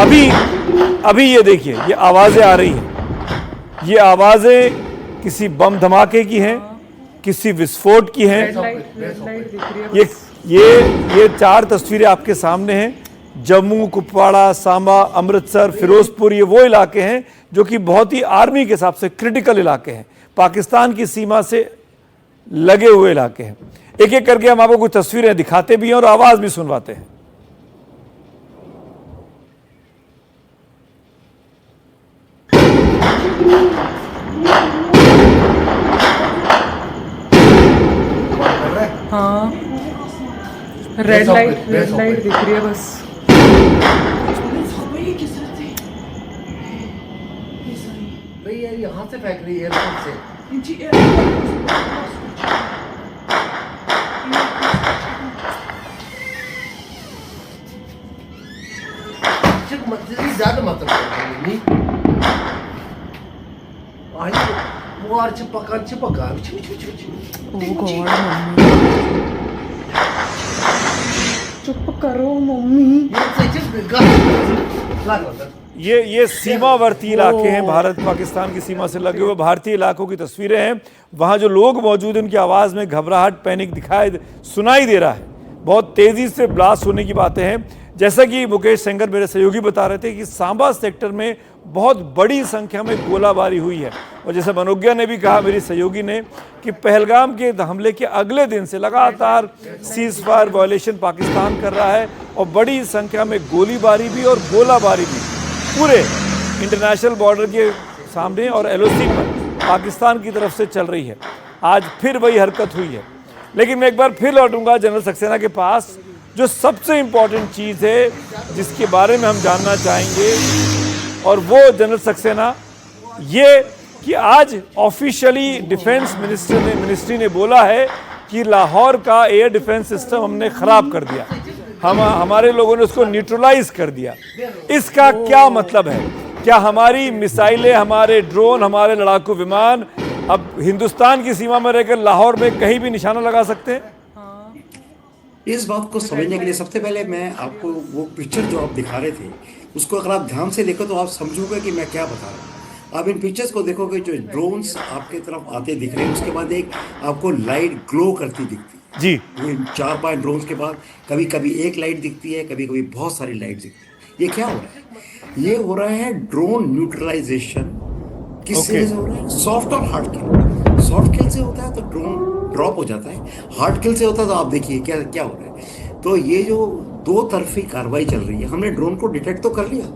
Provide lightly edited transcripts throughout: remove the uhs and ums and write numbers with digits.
अभी अभी ये देखिए, ये आवाज़ें आ रही हैं, ये आवाज़ें किसी बम धमाके की हैं, किसी विस्फोट की हैं। ये ये 4 तस्वीरें आपके सामने हैं। जम्मू, कुपवाड़ा, सांबा, अमृतसर, फिरोजपुर, ये वो इलाके हैं जो कि बहुत ही आर्मी के हिसाब से क्रिटिकल इलाके हैं, पाकिस्तान की सीमा से लगे हुए इलाके हैं। एक एक करके हम आपको कुछ तस्वीरें दिखाते भी हैं और आवाज़ भी सुनवाते हैं। हाँ, रेड लाइट दिख रही है बस। भाई यार यहाँ से फेंक रही है एयरपोर्ट से। ज्यादा मतलब चुप करो मम्मी। ये सीमावर्ती इलाके हैं, भारत पाकिस्तान की सीमा से लगे हुए भारतीय इलाकों की तस्वीरें हैं। वहाँ जो लोग मौजूद हैं उनकी आवाज़ में घबराहट, पैनिक सुनाई दे रहा है। बहुत तेज़ी से ब्लास्ट होने की बातें हैं। जैसा कि मुकेश सेंगर मेरे सहयोगी बता रहे थे कि सांबा सेक्टर में बहुत बड़ी संख्या में गोलाबारी हुई है। और जैसे मनोज्ञा ने भी कहा, मेरी सहयोगी ने, कि पहलगाम के हमले के अगले दिन से लगातार सीज फायर वायलेशन पाकिस्तान कर रहा है और बड़ी संख्या में गोलीबारी भी और गोलाबारी भी पूरे इंटरनेशनल बॉर्डर के सामने और LOC पर पाकिस्तान की तरफ से चल रही है। आज फिर वही हरकत हुई है। लेकिन मैं एक बार फिर लौटूंगा जनरल सक्सेना के पास। जो सबसे इम्पॉर्टेंट चीज़ है जिसके बारे में हम जानना चाहेंगे, और वो जनरल सक्सेना, ये कि आज ऑफिशियली डिफेंस मिनिस्ट्री ने बोला है कि लाहौर का एयर डिफेंस सिस्टम हमने ख़राब कर दिया, हमारे लोगों ने उसको न्यूट्रलाइज कर दिया। इसका क्या मतलब है? क्या हमारी मिसाइलें, हमारे ड्रोन, हमारे लड़ाकू विमान अब हिंदुस्तान की सीमा में रहकर लाहौर में कहीं भी निशाना लगा सकते हैं? इस बात को समझने के लिए सबसे पहले मैं आपको वो पिक्चर जो आप दिखा रहे थे उसको अगर आप ध्यान से देखो तो आप समझोगे कि मैं क्या बता रहा हूँ। आप इन पिक्चर्स को देखोगे, जो ड्रोन्स आपके तरफ आते दिख रहे हैं, उसके बाद एक आपको लाइट ग्लो करती दिखती है जी। वो 4-5 ड्रोन्स के बाद कभी कभी एक लाइट दिखती है, कभी कभी बहुत सारी लाइट दिखती है। ये क्या हो रहा है? ये हो रहा है ड्रोन न्यूट्रलाइजेशन। किससे हो रहा है? सॉफ्ट और हार्ड किल। सॉफ्ट किल से होता है तो ड्रोन ड्रॉप हो जाता है, हार्ड किल से होता है तो आप देखिए क्या क्या हो रहा है। तो ये जो दो तरफी कार्रवाई चल रही है, हमने ड्रोन को डिटेक्ट तो कर लिया,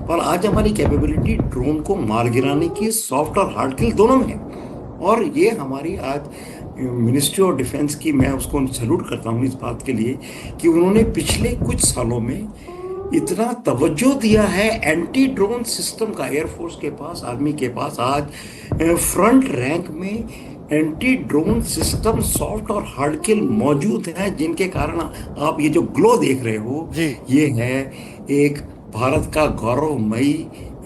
पर आज हमारी कैपेबिलिटी ड्रोन को मार गिराने की सॉफ्ट और हार्ड किल दोनों में है। और ये हमारी आज मिनिस्ट्री ऑफ डिफेंस की, मैं उसको सैल्यूट करता हूँ इस बात के लिए कि उन्होंने पिछले कुछ सालों में इतना तवज्जो दिया है एंटी ड्रोन सिस्टम का। एयरफोर्स के पास, आर्मी के पास आज फ्रंट रैंक में एंटी ड्रोन सिस्टम सॉफ्ट और हार्ड किल मौजूद है, जिनके कारण आप ये जो ग्लो देख रहे हो, ये है एक भारत का गौरवमयी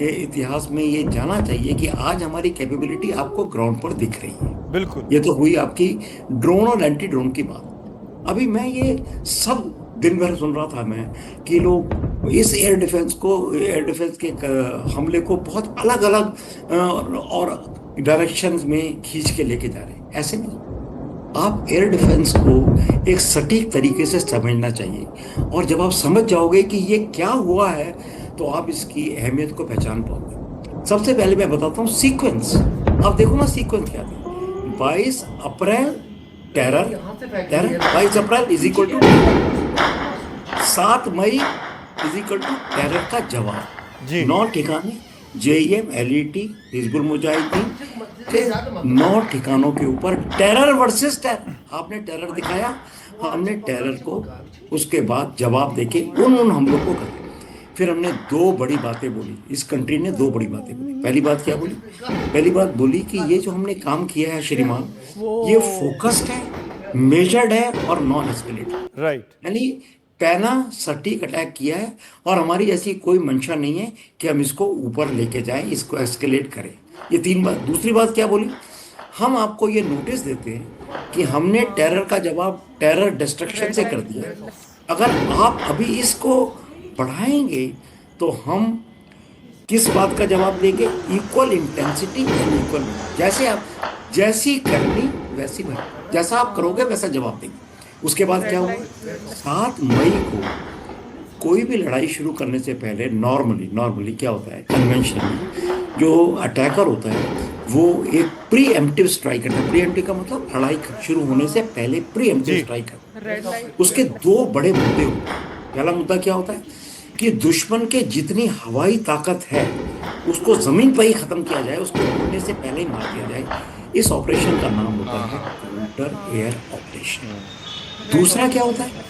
इतिहास में ये जाना चाहिए कि आज हमारी कैपेबिलिटी आपको ग्राउंड पर दिख रही है। बिल्कुल। ये तो हुई आपकी ड्रोन और एंटी ड्रोन की बात। अभी मैं ये सब दिन भर सुन रहा था मैं कि लोग इस एयर डिफेंस के हमले को बहुत अलग अलग और डायरेक्शंस में खींच के लेके जा रहे हैं। ऐसे नहीं, आप एयर डिफेंस को एक सटीक तरीके से समझना चाहिए, और जब आप समझ जाओगे कि ये क्या हुआ है तो आप इसकी अहमियत को पहचान पाओगे। सबसे पहले मैं बताता हूँ सीक्वेंस। आप देखो ना सीक्वेंस क्या था। 22 April terror, 22 April is equal to 7 मई इज इक्वल टू टेरर का जवाब। 9 ठिकाने JEM, LET, हिजबुल मुजाहिदीन के 9 ठिकानों के ऊपर टेरर वर्सेस टेरर। आपने टेरर दिखाया, हमने टेरर को उसके बाद जवाब देके उन हमलों को कर। फिर हमने 2 बड़ी बातें बोली, इस कंट्री ने 2 बड़ी बातें बोली। पहली बात क्या बोली? पहली बात बोली कि ये जो हमने काम किया है श्रीमान, ये फोकस्ड है, मेजर्ड है और नॉन एस्केलेटेड। राइट। यानी पैना सटीक अटैक किया है, और हमारी ऐसी कोई मंशा नहीं है कि हम इसको ऊपर लेके जाएं, इसको एस्केलेट करें। ये 3 बात। दूसरी बात क्या बोली? हम आपको ये नोटिस देते हैं कि हमने टेरर का जवाब टेरर डिस्ट्रक्शन से कर दिया। अगर आप अभी इसको बढ़ाएंगे तो हम किस बात का जवाब देंगे? इक्वल इंटेंसिटी एंड इक्वल, जैसे आप जैसी करनी वैसी भरनी, जैसा आप करोगे वैसा जवाब देंगे। उसके बाद क्या हुआ? 7 मई को कोई भी लड़ाई शुरू करने से पहले नॉर्मली क्या होता है, कन्वेंशनली जो अटैकर होता है वो एक प्री एम्प्टिव स्ट्राइक करता है। प्री एम्प्टिव का मतलब लड़ाई शुरू होने से पहले प्री एम्प्टिव स्ट्राइक करता है। रेड लाइट उसके 2 बड़े मुद्दे होते हैं। पहला मुद्दा क्या होता है कि दुश्मन के जितनी हवाई ताकत है उसको जमीन पर ही खत्म किया जाए, उसको उड़ने से पहले ही मार दिया जाए। इस ऑपरेशन का नाम होता है काउंटर एयर ऑपरेशन। दूसरा क्या होता है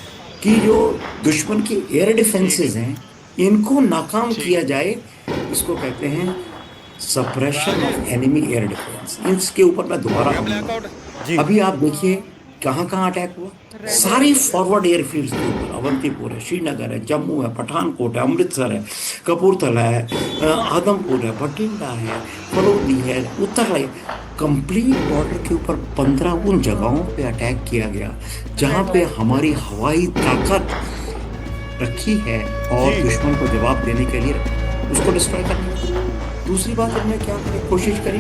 कि जो दुश्मन की एयर डिफेंसेस हैं इनको नाकाम किया जाए, इसको कहते हैं suppression of enemy air defence. इसके ऊपर मैं दोबारा आऊंगा। अभी आप देखिए कहाँ कहाँ अटैक हुआ, सारी फॉरवर्ड एयरफील्ड्स के ऊपर, अवंतीपुर है, श्रीनगर है, जम्मू है, पठानकोट है, अमृतसर है, कपूरथला है, आदमपुर है, बठिंडा है, फलौदी है, उत्तरलाई, कंप्लीट बॉर्डर के ऊपर 15 उन जगहों पे अटैक किया गया जहाँ पे हमारी हवाई ताकत रखी है और दुश्मन को जवाब देने के लिए उसको डिस्ट्रॉय करने की। दूसरी बात हमने क्या कोशिश करी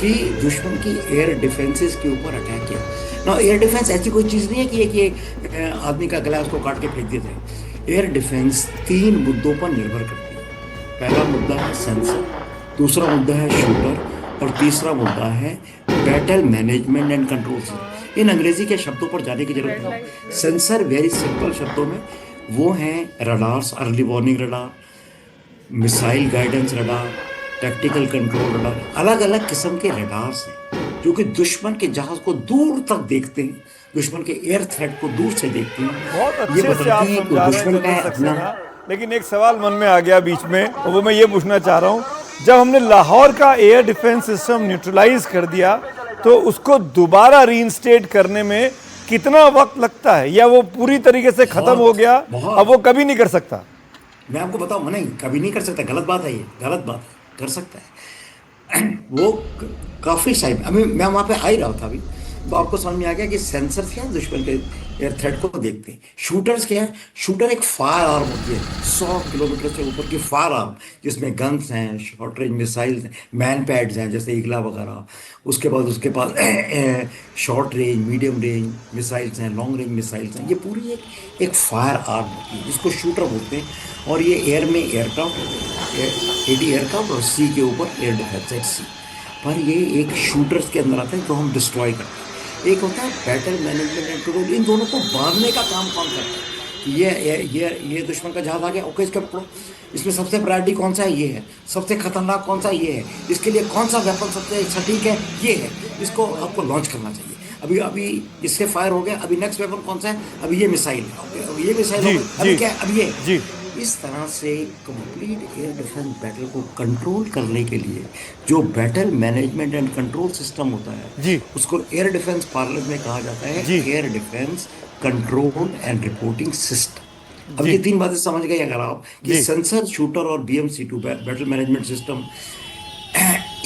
कि दुश्मन की एयर डिफेंसेस के ऊपर अटैक किया ना। एयर डिफेंस ऐसी कोई चीज़ नहीं है कि एक आदमी का गला उसको काट के फेंक देते हैं। एयर डिफेंस 3 मुद्दों पर निर्भर करती है। पहला मुद्दा है सेंसर, दूसरा मुद्दा है शूटर और तीसरा मुद्दा है battle management and control system. इन अंग्रेजी के शब्दों पर जाने की जरूरत नहीं। सेंसर वेरी सिंपल शब्दों में वो हैं radars, early warning radar, missile guidance radar, tactical control radar, अलग अलग किस्म के रडार्स हैं जो कि दुश्मन के जहाज को दूर तक देखते हैं, दुश्मन के एयर थ्रेट को दूर से देखते हैं। बहुत ये अच्छे से आप बताते हैं कि समझा रहे दुश्मन हैं का है जनरल अपना। सक्सेना, लेकिन एक सवाल मन में आ गया बीच में, और वो मैं ये पूछना चाह रहा हूँ, जब हमने लाहौर का एयर डिफेंस सिस्टम न्यूट्रलाइज कर दिया तो उसको दोबारा रीइंस्टेट करने में कितना वक्त लगता है, या वो पूरी तरीके से खत्म हो गया, अब वो कभी नहीं कर सकता? मैं आपको बताऊं, नहीं कभी नहीं कर सकता, गलत बात है, ये गलत बात है। कर सकता है वो काफी टाइम। अभी मैं वहां पे आ ही रहा था अभी, तो आपको समझ में आ गया कि सेंसर क्या है, दुश्मन के एयर थ्रेट को देखते हैं। शूटर्स क्या है? शूटर एक फायर आर्म होती है, 100 किलोमीटर से ऊपर की फायर आर्म जिसमें गन्स हैं, शॉर्ट रेंज मिसाइल्स हैं, मैन पैड्स हैं जैसे ईगला वगैरह। उसके बाद उसके पास short range, medium range missiles हैं, लॉन्ग रेंज मिसाइल्स हैं। ये पूरी एक फायर आर्म होती है जिसको शूटर बोलते हैं। और ये एयर में एयरक्राफ्ट, एडी एयरक्राफ्ट, और सी के ऊपर एयर डिफेंस एट सी। पर ये एक शूटर्स के अंदर आता है जो हम डिस्ट्रॉय करते हैं। एक होता है बैटल मैनेजमेंट एंड कंट्रोल। इन दोनों को बांधने का काम कौन करता है? ये दुश्मन का जहाज आ गया, ओके इसके पकड़ो, इसमें सबसे प्रायोरिटी कौन सा है? ये है। सबसे खतरनाक कौन सा? ये है। इसके लिए कौन सा वेपन सबसे सटीक है? ये है। इसको आपको लॉन्च करना चाहिए। अभी इससे फायर हो गया, अभी नेक्स्ट वेपन कौन सा है? अभी ये मिसाइल है, अभी ये मिसाइल हो गई, अभी क्या है? अब ये जी। इस तरह से कंप्लीट एयर डिफेंस बैटल को कंट्रोल करने के लिए जो battle management and control system होता है जी, उसको एयर डिफेंस पार्लर में कहा जाता है जी, air defence control and reporting system. अब ये 3 बातें समझ गए अगर आप कि सेंसर, शूटर और BMC2 बैटल मैनेजमेंट सिस्टम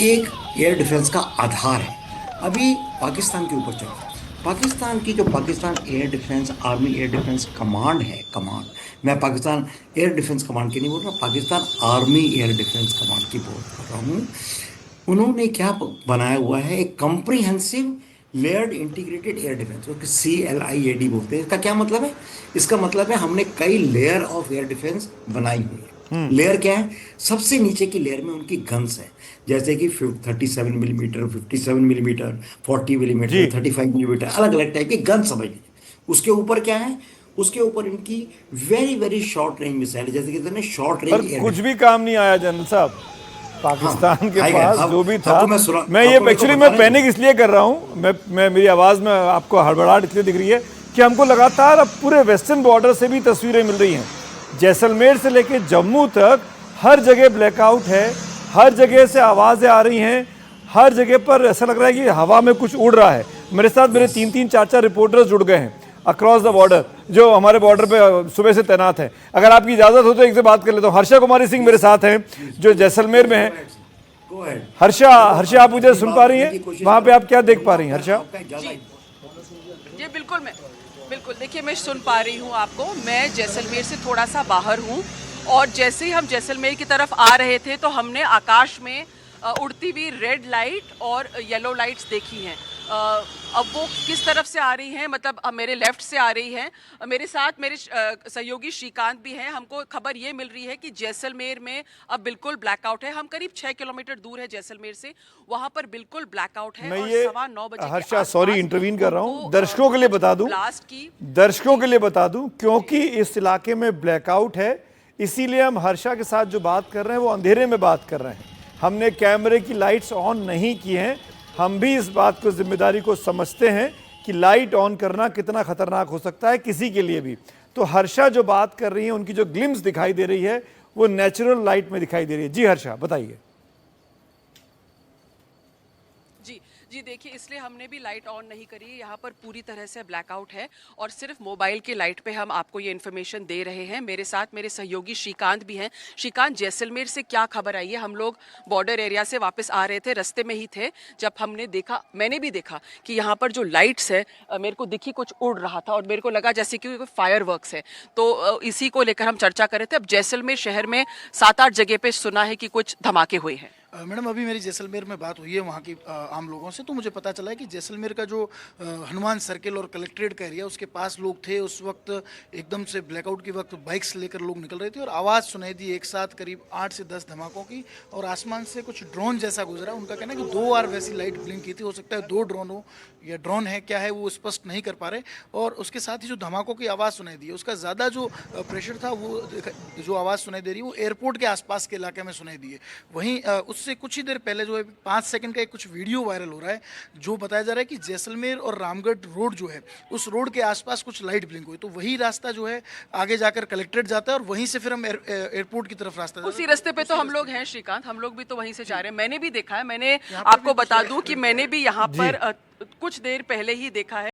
एक एयर डिफेंस का आधार है। अभी पाकिस्तान के ऊपर चलता है। पाकिस्तान की जो Pakistan air defence army air defence command है, कमांड, मैं पाकिस्तान एयर डिफेंस कमांड की नहीं बोल रहा, Pakistan army air defence command की बात कर रहा हूँ। उन्होंने क्या बनाया हुआ है? एक comprehensive layered integrated air defence, CLIAD बोलते हैं। इसका क्या मतलब है? इसका मतलब है हमने कई लेयर ऑफ एयर डिफेंस बनाई हुई है। लेयर क्या है? सबसे नीचे की लेयर में उनकी गन्स है, जैसे कि 37 मिलीमीटर, 57 मिलीमीटर, 40 मिलीमीटर, 35 मिलीमीटर, अलग अलग टाइप की गन समझ लीजिए। उसके ऊपर क्या है? उसके ऊपर इनकी very very short range missile, जैसे कि शॉर्ट रेंज एयर। कुछ भी काम नहीं आया जनरल साहब पाकिस्तान के पास जो भी था। मैं मैं ये एक्चुअली मैं पैनिक इसलिए कर रहा हूँ, मैं मेरी आवाज़ में आपको हड़बड़ाहट इसलिए दिख रही है कि हमको लगातार अब पूरे वेस्टर्न बॉर्डर से भी तस्वीरें मिल रही हैं। जैसलमेर से लेके जम्मू तक हर जगह ब्लैकआउट है, हर जगह से आवाज़ें आ रही हैं, हर जगह पर ऐसा लग रहा है कि हवा में कुछ उड़ रहा है। मेरे साथ मेरे 3-3, 4-4 रिपोर्टर्स जुड़ गए हैं अक्रॉस द बॉर्डर, जो हमारे बॉर्डर पे सुबह से तैनात है। अगर आपकी इजाज़त हो तो एक से बात कर लेता हूँ। हर्षा कुमारी सिंह मेरे साथ हैं जो जैसलमेर में है। हर्षा, आप मुझे सुन पा रही हैं? वहाँ पे आप क्या देख पा रही हैं हर्षा? जी बिल्कुल, मैं बिल्कुल, देखिए मैं सुन पा रही हूँ आपको। मैं जैसलमेर से थोड़ा सा बाहर हूँ और जैसे ही हम जैसलमेर की तरफ आ रहे थे तो हमने आकाश में उड़ती हुई रेड लाइट और येलो लाइट्स देखी हैं। अब वो किस तरफ से आ रही हैं, मतलब मेरे लेफ्ट से आ रही हैं। मेरे साथ मेरे सहयोगी श्रीकांत भी हैं। हमको खबर ये मिल रही है कि जैसलमेर में अब बिल्कुल ब्लैकआउट है। हम करीब 6 किलोमीटर दूर है जैसलमेर से, वहाँ पर बिल्कुल ब्लैकआउट है। मैं और ये 9:15 बजे हर्षा सॉरी इंटरवीन कर रहा हूँ, दर्शकों के लिए बता दूं, दर्शकों के लिए बता दूं क्योंकि इस इलाके में ब्लैकआउट है, इसीलिए हम हर्षा के साथ जो बात कर रहे हैं वो अंधेरे में बात कर रहे हैं। हमने कैमरे की लाइट्स ऑन नहीं की हैं। हम भी इस बात को जिम्मेदारी को समझते हैं कि लाइट ऑन करना कितना खतरनाक हो सकता है किसी के लिए भी। तो हर्षा जो बात कर रही है, उनकी जो ग्लिम्स दिखाई दे रही है वो नेचुरल लाइट में दिखाई दे रही है। जी हर्षा बताइए। जी देखिए, इसलिए हमने भी लाइट ऑन नहीं करी। यहाँ पर पूरी तरह से ब्लैकआउट है और सिर्फ मोबाइल की लाइट पे हम आपको ये इन्फॉर्मेशन दे रहे हैं। मेरे साथ मेरे सहयोगी श्रीकांत भी हैं। श्रीकांत, जैसलमेर से क्या खबर आई है? हम लोग बॉर्डर एरिया से वापस आ रहे थे, रास्ते में ही थे जब हमने देखा, मैंने भी देखा कि यहाँ पर जो लाइट्स है मेरे को दिखी कुछ उड़ रहा था और मेरे को लगा जैसे कि कोई फायरवर्क्स है। तो इसी को लेकर हम चर्चा कर रहे थे। अब जैसलमेर शहर में 7-8 जगह पे सुना है कि कुछ धमाके हुए हैं। मैडम, अभी मेरी जैसलमेर में बात हुई है वहाँ की आम लोगों से, तो मुझे पता चला है कि जैसलमेर का जो हनुमान सर्किल और कलेक्ट्रेट का एरिया, उसके पास लोग थे। उस वक्त एकदम से ब्लैकआउट के वक्त बाइक्स लेकर लोग निकल रहे थे और आवाज़ सुनाई दी एक साथ करीब 8 से 10 धमाकों की, और आसमान से कुछ ड्रोन जैसा गुजरा। उनका कहना है कि 2 बार वैसी लाइट ब्लिंक की थी। हो सकता है 2 ड्रोन हो या ड्रोन है, क्या है वो स्पष्ट नहीं कर पा रहे। और उसके साथ ही जो धमाकों की आवाज़ सुनाई दी है, उसका ज़्यादा जो प्रेशर था, वो जो आवाज़ सुनाई दे रही है वो एयरपोर्ट के आसपास के इलाके में सुनाई दी है। वहीं उससे कुछ ही देर पहले जो है 5 सेकंड का एक कुछ वीडियो वायरल हो रहा है, जो बताया जा रहा है कि जैसलमेर और रामगढ़ रोड जो है, उस रोड के आसपास कुछ लाइट ब्लिंक हुई। तो वही रास्ता जो है आगे जाकर कलेक्ट्रेट जाता है और वहीं से फिर हम एयरपोर्ट की तरफ रास्ता, उसी रास्ते पे तो हम लोग हैं श्रीकांत, हम लोग भी तो वहीं से जा रहे हैं। मैंने भी देखा है। मैंने आपको बता दूं कि मैंने भी यहाँ पर कुछ देर पहले ही देखा है।